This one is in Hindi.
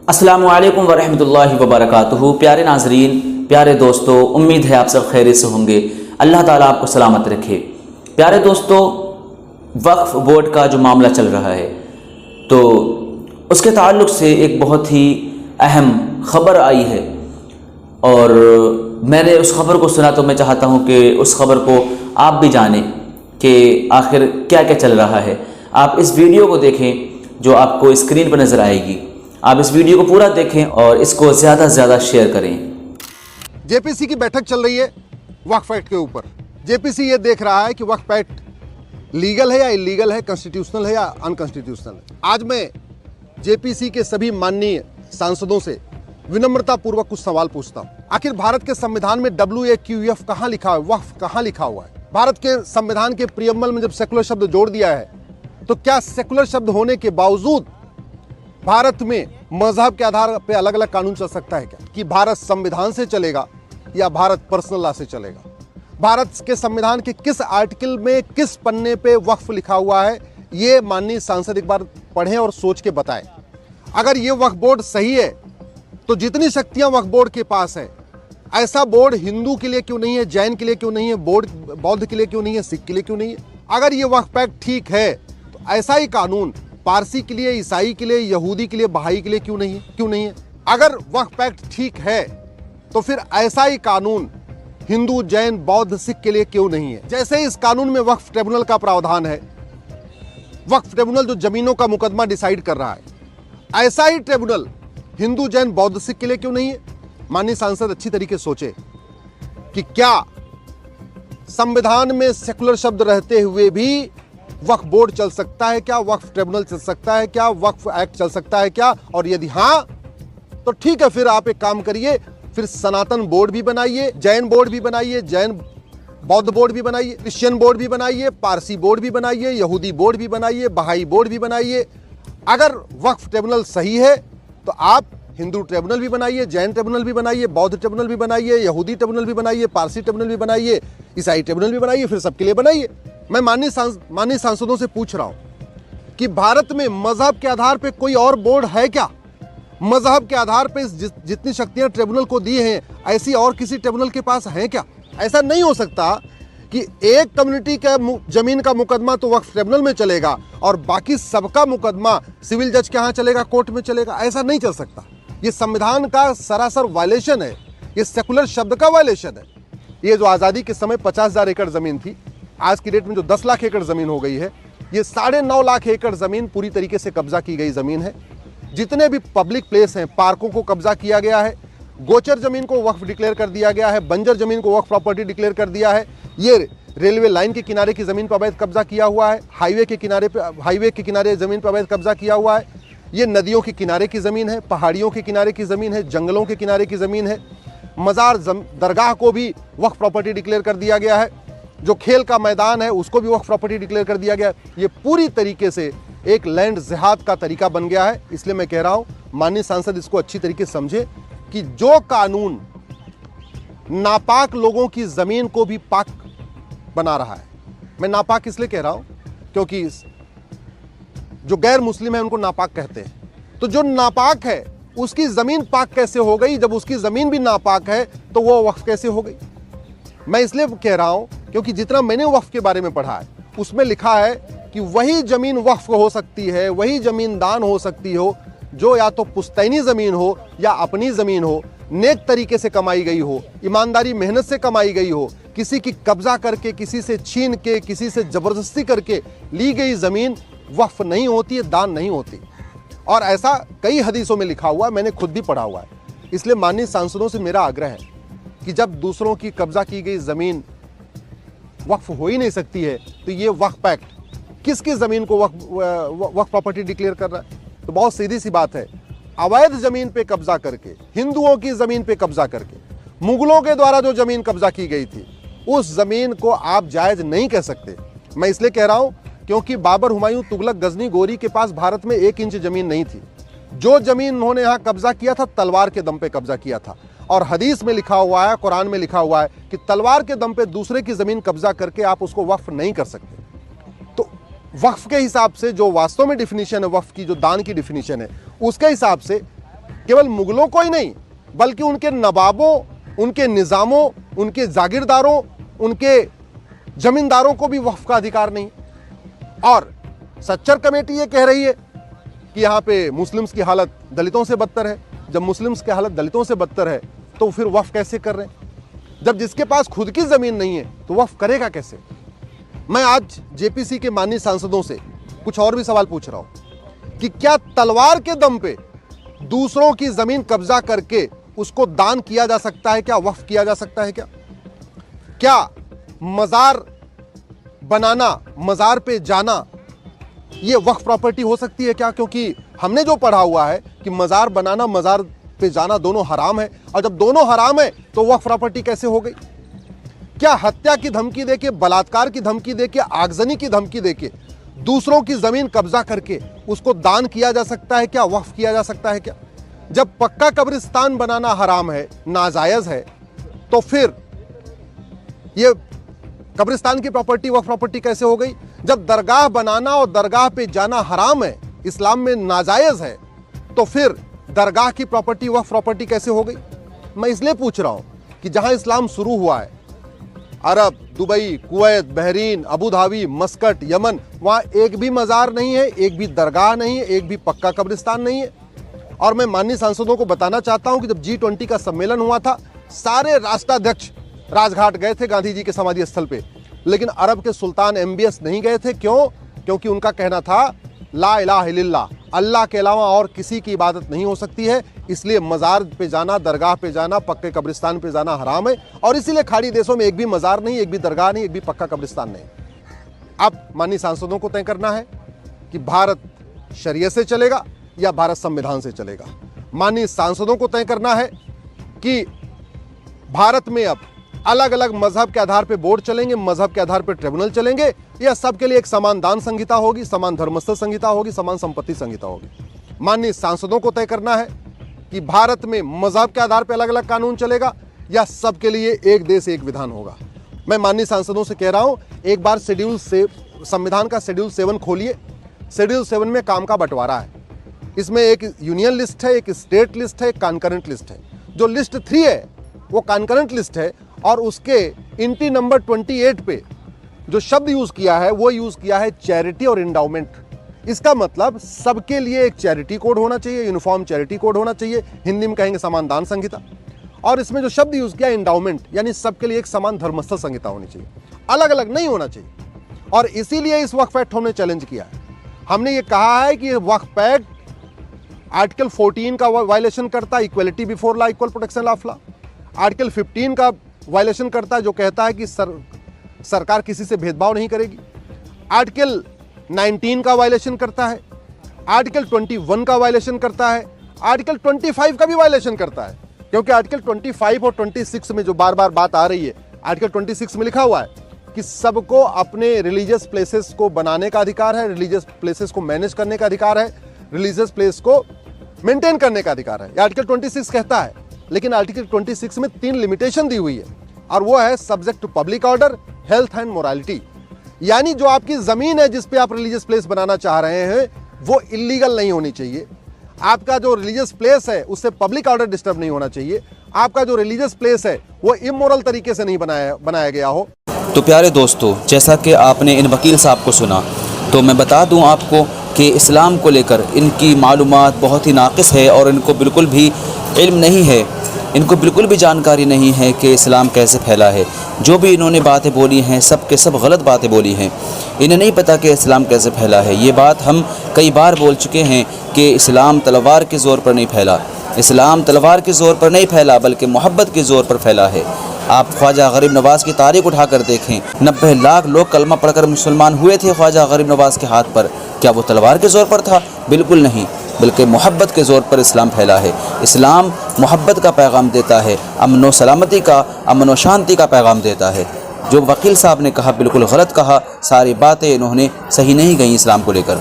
अस्सलामु अलैकुम वरहमतुल्लाहि वबरकातुहू। प्यारे नाजरीन, प्यारे दोस्तों, उम्मीद है आप सब खैरियत से होंगे। अल्लाह ताला आपको सलामत रखे। प्यारे दोस्तों, वक्फ बोर्ड का जो मामला चल रहा है तो उसके ताल्लुक़ से एक बहुत ही अहम ख़बर आई है और मैंने उस ख़बर को सुना तो मैं चाहता हूँ कि उस ख़बर को आप भी जानें कि आखिर क्या क्या चल रहा है। आप इस वीडियो को देखें जो आपको स्क्रीन पर नज़र आएगी। आप इस वीडियो को पूरा देखें और इसको ज़्यादा से ज़्यादा शेयर करें। जेपीसी की बैठक चल रही है वक्फ एक्ट के ऊपर। जेपीसी ये देख रहा है कि वक्फ एक्ट लीगल है या इलीगल है, कॉन्स्टिट्यूशनल है या अनकॉन्स्टिट्यूशनल है। आज मैं जेपीसी के सभी माननीय सांसदों से विनम्रता पूर्वक कुछ सवाल पूछता हूं। आखिर भारत के संविधान में WAQF कहां लिखा है, वक्फ कहां लिखा हुआ है? भारत के संविधान के प्रियम्बल में जब सेकुलर शब्द जोड़ दिया है तो क्या सेकुलर शब्द होने के बावजूद भारत में मजहब के आधार पे अलग अलग कानून चल सकता है क्या? कि भारत संविधान से चलेगा या भारत पर्सनल लॉ से चलेगा? भारत के संविधान के किस आर्टिकल में किस पन्ने पे वक्फ लिखा हुआ है, ये माननीय सांसद एक बार पढ़ें और सोच के बताएं। अगर ये वक्फ बोर्ड सही है तो जितनी शक्तियां वक्फ बोर्ड के पास है, ऐसा बोर्ड हिंदू के लिए क्यों नहीं है, जैन के लिए क्यों नहीं है, बौद्ध के लिए क्यों नहीं है, सिख के लिए क्यों नहीं है? अगर ये वक्फ एक्ट ठीक है तो ऐसा ही कानून पारसी के लिए, ईसाई के लिए, यहूदी के लिए, बहाई के लिए क्यों नहीं है? अगर वक्फ एक्ट ठीक है तो फिर ऐसा ही कानून हिंदू, जैन, बौद्ध, सिख के लिए क्यों नहीं है? जैसे इस कानून में वक्फ ट्रिब्यूनल का प्रावधान है, वक्फ ट्रिब्यूनल जो जमीनों का मुकदमा डिसाइड कर रहा है, ऐसा ही ट्रिब्यूनल हिंदू, जैन, बौद्ध, सिख के लिए क्यों नहीं है? माननीय सांसद अच्छी तरीके सोचे कि क्या संविधान में सेकुलर शब्द रहते हुए भी वक्फ बोर्ड चल सकता है क्या, वक्फ ट्रिब्यूनल चल सकता है क्या, वक्फ एक्ट चल सकता है क्या? और यदि हां तो ठीक है, फिर आप एक काम करिए, फिर सनातन बोर्ड भी बनाइए, जैन बोर्ड भी बनाइए, जैन बौद्ध बोर्ड भी बनाइए, क्रिश्चियन बोर्ड भी बनाइए, पारसी बोर्ड भी बनाइए, यहूदी बोर्ड भी बनाइए, बहाई बोर्ड भी बनाइए। अगर वक्फ ट्रिब्यूनल सही है तो आप हिंदू ट्रिब्यूनल भी बनाइए, जैन ट्रिब्यूनल भी बनाइए, बौद्ध ट्रिब्यूनल भी बनाइए, यहूदी ट्रिब्यूनल भी बनाइए, पारसी ट्रिब्यूनल भी बनाइए, ईसाई ट्रिब्यूनल भी बनाइए, फिर सबके लिए बनाइए। मैं माननीय सांसदों से पूछ रहा हूं कि भारत में मजहब के आधार पे कोई और बोर्ड है क्या? मजहब के आधार पे जितनी शक्तियां ट्रिब्यूनल को दी हैं, ऐसी और किसी ट्रिब्यूनल के पास है क्या? ऐसा नहीं हो सकता कि एक कम्युनिटी का जमीन का मुकदमा तो वक्फ ट्रिब्यूनल में चलेगा और बाकी सबका मुकदमा सिविल जज के यहां चलेगा, कोर्ट में चलेगा। ऐसा नहीं चल सकता। ये संविधान का सरासर वायलेशन है, ये सेकुलर शब्द का वायलेशन है। ये जो आज़ादी के समय 50,000 एकड़ जमीन थी, आज की डेट में जो 10 लाख एकड़ जमीन हो गई है, ये 9.5 लाख एकड़ जमीन पूरी तरीके से कब्जा की गई जमीन है। जितने भी पब्लिक प्लेस हैं, पार्कों को कब्जा किया गया है, गोचर जमीन को वक्फ डिक्लेयर कर दिया गया है, बंजर जमीन को वक्फ प्रॉपर्टी डिक्लेयर कर दिया है। ये रेलवे लाइन के किनारे की जमीन पर अवैध कब्जा किया हुआ है, हाईवे के किनारे जमीन पर अवैध कब्जा किया हुआ है। ये नदियों के किनारे की जमीन है, पहाड़ियों के किनारे की जमीन है, जंगलों के किनारे की जमीन है। मजार दरगाह को भी वक्फ प्रॉपर्टी डिक्लेयर कर दिया गया है। जो खेल का मैदान है उसको भी वक्फ प्रॉपर्टी डिक्लेयर कर दिया गया है। ये पूरी तरीके से एक लैंड जिहाद का तरीका बन गया है। इसलिए मैं कह रहा हूं माननीय सांसद इसको अच्छी तरीके से समझे कि जो कानून नापाक लोगों की जमीन को भी पाक बना रहा है, मैं नापाक इसलिए कह रहा हूं क्योंकि जो गैर मुस्लिम है उनको नापाक कहते हैं। तो जो नापाक है उसकी जमीन पाक कैसे हो गई? जब उसकी जमीन भी नापाक है तो वो वक्फ कैसे हो गई? मैं इसलिए कह रहा हूं क्योंकि जितना मैंने वक्फ के बारे में पढ़ा है उसमें लिखा है कि वही जमीन वक्फ हो सकती है, वही जमीन दान हो सकती हो जो या तो पुश्तैनी जमीन हो या अपनी जमीन हो, नेक तरीके से कमाई गई हो, ईमानदारी मेहनत से कमाई गई हो। किसी की कब्जा करके, किसी से छीन के, किसी से जबरदस्ती करके ली गई जमीन वक्फ नहीं होती है, दान नहीं होती। और ऐसा कई हदीसों में लिखा हुआ है, मैंने खुद भी पढ़ा हुआ है। इसलिए माननीय सांसदों से मेरा आग्रह है कि जब दूसरों की कब्जा की गई जमीन वक्फ हो ही नहीं सकती है तो ये वक्फ एक्ट किसकी जमीन को वक्फ प्रॉपर्टी डिक्लेयर कर रहा है? तो बहुत सीधी सी बात है, अवैध जमीन पे कब्जा करके, हिंदुओं की जमीन पे कब्जा करके, मुगलों के द्वारा जो जमीन कब्जा की गई थी उस जमीन को आप जायज नहीं कह सकते। मैं इसलिए कह रहा हूं क्योंकि बाबर, हुमायूं, तुगलक, गजनी, गोरी के पास भारत में 1 इंच जमीन नहीं थी। जो जमीन उन्होंने यहां कब्जा किया था तलवार के दम पे कब्जा किया था। और हदीस में लिखा हुआ है, कुरान में लिखा हुआ है कि तलवार के दम पे दूसरे की जमीन कब्जा करके आप उसको वक्फ नहीं कर सकते। तो वक्फ के हिसाब से जो वास्तव में डिफिनीशन है वक्फ की, जो दान की डिफिनीशन है, उसके हिसाब से केवल मुगलों को ही नहीं बल्कि उनके नवाबों, उनके निज़ामों, उनके जागीरदारों, उनके जमींदारों को भी वक्फ का अधिकार नहीं। और सच्चर कमेटी ये कह रही है कि यहाँ पे मुस्लिम्स की हालत दलितों से बदतर है। जब मुस्लिम्स की हालत दलितों से बदतर है तो फिर वक्फ कैसे कर रहे हैं? जब जिसके पास खुद की जमीन नहीं है तो वक्फ करेगा कैसे? मैं आज जेपीसी के माननीय सांसदों से कुछ और भी सवाल पूछ रहा हूं कि क्या तलवार के दम पे दूसरों की जमीन कब्जा करके उसको दान किया जा सकता है? क्या वक्फ किया जा सकता है? क्या मजार बनाना, मजार पे जाना, ये वक्फ प्रॉपर्टी हो सकती है क्या? क्योंकि हमने जो पढ़ा हुआ है कि मजार बनाना, मजार पे जाना दोनों हराम है, और जब दोनों हराम है तो वक्फ प्रॉपर्टी कैसे हो गई? क्या हत्या की धमकी देके, बलात्कार की धमकी देके, आगजनी की धमकी देके दूसरों की जमीन कब्जा करके उसको दान किया जा सकता है? क्या वक्फ किया जा सकता है? क्या जब पक्का कब्रिस्तान बनाना हराम है, नाजायज है, तो फिर ये कब्रिस्तान की प्रॉपर्टी वक्फ प्रॉपर्टी कैसे हो गई? जब दरगाह बनाना और दरगाह पे जाना हराम है, इस्लाम में नाजायज है, तो फिर दरगाह की प्रॉपर्टी वक्फ प्रॉपर्टी कैसे हो गई? मैं इसलिए पूछ रहा हूं कि जहां इस्लाम शुरू हुआ है, Arab, Dubai, Kuwait, Bahrain, Abu Dhabi, Muscat, Yemen, वहां एक भी मजार नहीं है, एक भी दरगाह नहीं है, एक भी पक्का कब्रिस्तान नहीं है। और मैं माननीय सांसदों को बताना चाहता हूं कि जब G20 का सम्मेलन हुआ था, सारे राष्ट्राध्यक्ष राजघाट गए थे गांधी जी के समाधि स्थल पे, लेकिन अरब के सुल्तान MBS नहीं गए थे। क्यों? क्योंकि उनका कहना था ला इलाहा इल्लल्लाह, अल्लाह के अलावा और किसी की इबादत नहीं हो सकती है, इसलिए मजार पे जाना, दरगाह पे जाना, पक्के कब्रिस्तान पे जाना हराम है। और इसीलिए खाड़ी देशों में एक भी मजार नहीं, एक भी दरगाह नहीं, एक भी पक्का कब्रिस्तान नहीं। अब माननीय सांसदों को तय करना है कि भारत शरीयत से चलेगा या भारत संविधान से चलेगा। माननीय सांसदों को तय करना है कि भारत में अब अलग अलग मजहब के आधार पे बोर्ड चलेंगे, मजहब के आधार पे ट्रिब्यूनल चलेंगे, या सबके लिए एक समान दान संहिता होगी, समान धर्मस्थल संहिता होगी, समान संपत्ति संहिता होगी। माननीय सांसदों को तय करना है कि भारत में मजहब के आधार पे अलग अलग कानून चलेगा या सबके लिए एक देश एक विधान होगा। मैं माननीय सांसदों से कह रहा हूं, एक बार संविधान का शेड्यूल 7 खोलिए। शेड्यूल 7 में काम का बंटवारा है। इसमें एक यूनियन लिस्ट है, एक स्टेट लिस्ट है, एक कॉन्करेंट लिस्ट है। जो लिस्ट 3 है वो कॉन्करेंट लिस्ट है, और उसके इंट्री नंबर 28 पे जो शब्द यूज किया है वो यूज किया है चैरिटी और एंडाउमेंट। इसका मतलब सबके लिए एक चैरिटी कोड होना चाहिए, यूनिफॉर्म चैरिटी कोड होना चाहिए, हिंदी में कहेंगे समान दान संहिता। और इसमें जो शब्द यूज किया एंडाउमेंट, यानी सबके लिए एक समान धर्मस्थल संहिता होनी चाहिए, अलग अलग नहीं होना चाहिए। और इसीलिए इस वक्फ एक्ट हमने चैलेंज किया है। हमने ये कहा है कि वक्फ एक्ट आर्टिकल 14 का वायलेशन करता है, equality before law, equal protection of law. Article 15 का वायलेशन करता है, जो कहता है कि सरकार किसी से भेदभाव नहीं करेगी। आर्टिकल 19 का वायलेशन करता है, आर्टिकल 21 का वायलेशन करता है, आर्टिकल 25 का भी वायलेशन करता है। क्योंकि आर्टिकल 25 और 26 में जो बार बार बात आ रही है, आर्टिकल 26 में लिखा हुआ है कि सबको अपने रिलीजियस प्लेसेस को बनाने का अधिकार है, रिलीजियस प्लेसेस को मैनेज करने का अधिकार है, रिलीजियस प्लेस को मेंटेन करने का अधिकार है। आर्टिकल 26 कहता है, लेकिन आर्टिकल 26 में 3 लिमिटेशन दी हुई है, और वो है subject to public order, health and morality. यानी जो आपकी जमीन है जिस पे आप रिलीजियस प्लेस बनाना चाह रहे हैं वो इलीगल नहीं होनी चाहिए। आपका जो रिलीजियस प्लेस है उससे पब्लिक ऑर्डर डिस्टर्ब नहीं होना चाहिए। आपका जो रिलीजियस प्लेस है वो इमोरल तरीके से नहीं बनाया गया हो। तो प्यारे दोस्तों, जैसा कि आपने इन वकील साहब को सुना, तो मैं बता दूं आपको कि इस्लाम को लेकर इनकी मालूमात बहुत ही नाक़िस है और इनको बिल्कुल भी इल्म नहीं है, इनको बिल्कुल भी जानकारी नहीं है कि इस्लाम कैसे फैला है। जो भी इन्होंने बातें बोली हैं सब के सब गलत बातें बोली हैं। इन्हें नहीं पता कि इस्लाम कैसे फैला है। ये बात हम कई बार बोल चुके हैं कि इस्लाम तलवार के ज़ोर पर नहीं फैला, इस्लाम तलवार के ज़ोर पर नहीं फैला बल्कि मोहब्बत के ज़ोर पर फैला है। आप ख्वाजा गरीब नवाज़ की तारीख उठाकर देखें, 90 लाख लोग कलमा पढ़कर मुसलमान हुए थे ख्वाजा गरीब नवाज़ के हाथ पर। क्या वो तलवार के ज़ोर पर था? बिल्कुल नहीं, बल्कि मोहब्बत के ज़ोर पर इस्लाम फैला है। इस्लाम मोहब्बत का पैगाम देता है, अमन व सलामती का, अमन व शांति का पैगाम देता है। जो वकील साहब ने कहा बिल्कुल गलत कहा, सारी बातें इन्होंने सही नहीं गई इस्लाम को लेकर।